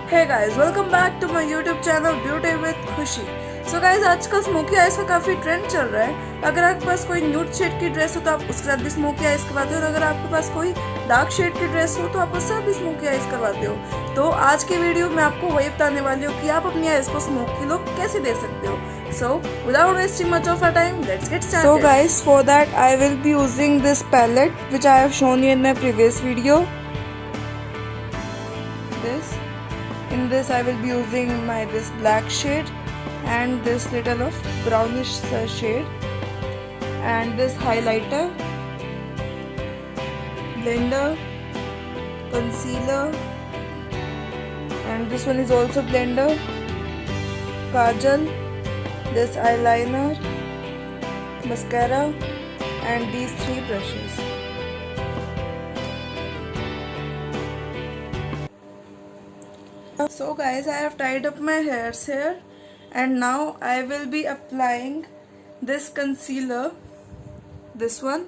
Hey guys, welcome back to my YouTube channel beauty with Khushi. So guys, आजकल smoky eyes का काफी trend चल रहा है। अगर आपके पास कोई न्यूड शेड की ड्रेस हो तो आप उसके साथ भी स्मोकी आइज करवाते हो, और अगर आपके पास कोई डार्क शेड की ड्रेस हो तो आप उसके साथ भी स्मोकी आइज करवाते हो। तो आज की वीडियो में आपको वही बताने वाली हूँ कि आप अपनी आइज को स्मोकी लुक कैसे दे सकते हो। So without wasting much of our time, let's get started. So guys, for that I will be using this palette which I have shown you in my previous video. In this I will be using this black shade and this little of brownish shade and this highlighter, blender, concealer, and this one is also blender, kajal, this eyeliner, mascara, and these three brushes. So guys, I have tied up my hairs here, and now I will be applying this concealer. This one,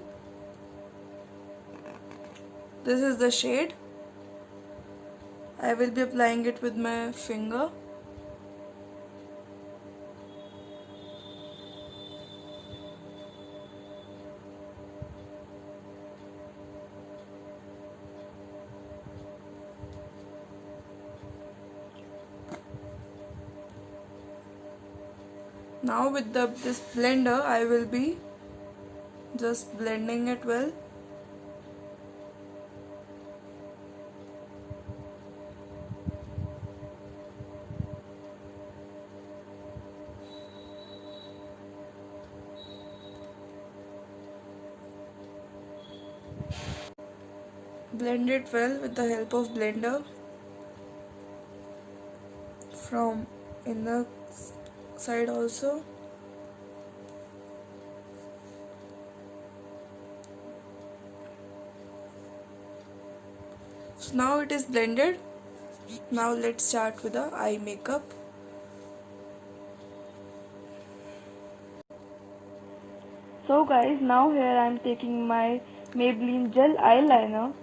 this is the shade. I will be applying it with my finger. Now with this blender, I will be just blending it well. Blend it well with the help of blender from inner side also. So now it is blended. Now let's start with the eye makeup. So guys, now here I am taking my Maybelline gel eyeliner.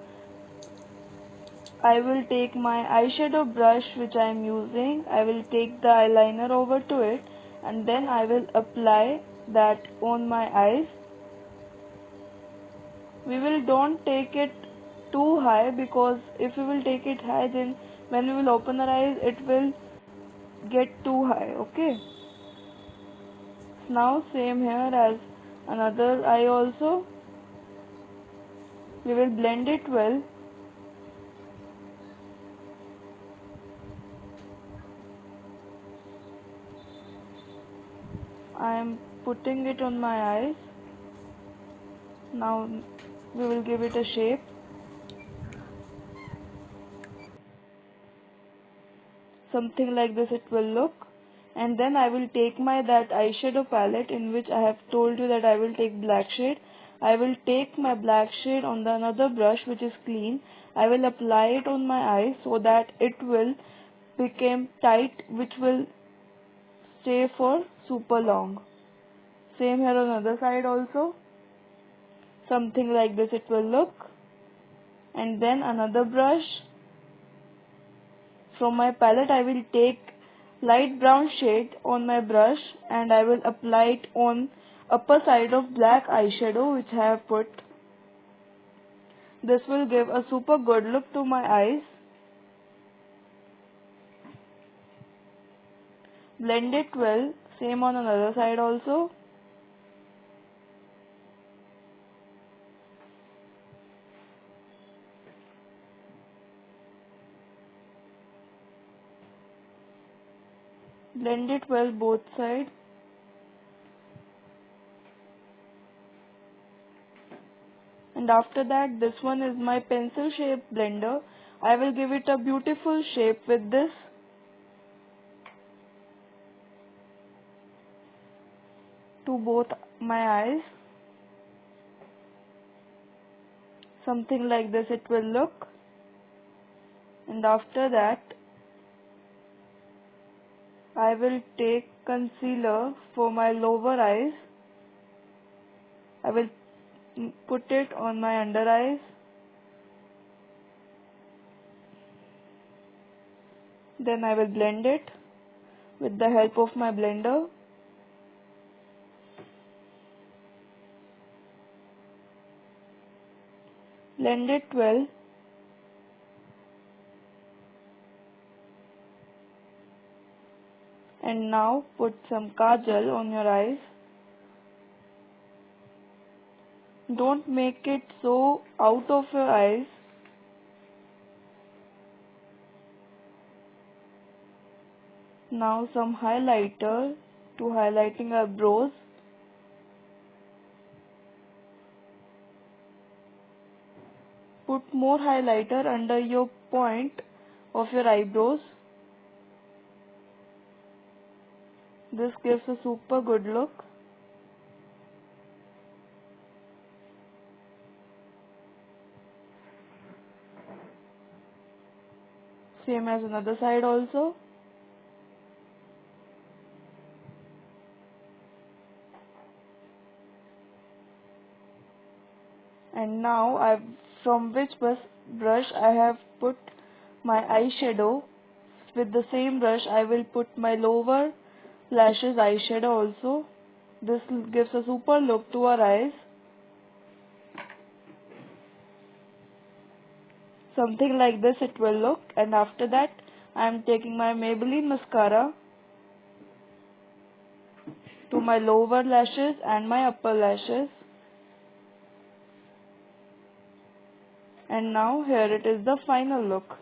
I will take my eyeshadow brush which I am using. I will take the eyeliner over to it, and then I will apply that on my eyes. We will don't take it too high, because if we will take it high, then when we will open our eyes it will get too high. Okay, now same here as another eye also. We will blend it well. I am putting it on my eyes. Now we will give it a shape. Something like this it will look. And then I will take my that eyeshadow palette in which I have told you that I will take black shade. I will take my black shade on the another brush which is clean. I will apply it on my eyes so that it will become tight, which will stay for super long. Same here on the other side also. Something like this it will look. And then another brush. From my palette I will take light brown shade on my brush and I will apply it on upper side of black eyeshadow which I have put. This will give a super good look to my eyes. Blend it well. Same on another side also. Blend it well both sides. And after that, this one is my pencil shape blender. I will give it a beautiful shape with this. To both my eyes. Something like this it will look. And after that, I will take concealer for my lower eyes. I will put it on my under eyes. Then I will blend it with the help of my blender. Blend it well. And now put some kajal on your eyes. Don't make it so out of your eyes. Now some highlighter to highlighting our brows. Put more highlighter under your point of your eyebrows. This gives a super good look. Same as another side also. And now from which brush I have put my eyeshadow. With the same brush I will put my lower lashes eyeshadow also. This gives a super look to our eyes. Something like this it will look. And after that I am taking my Maybelline mascara to my lower lashes and my upper lashes. And now here it is the final look.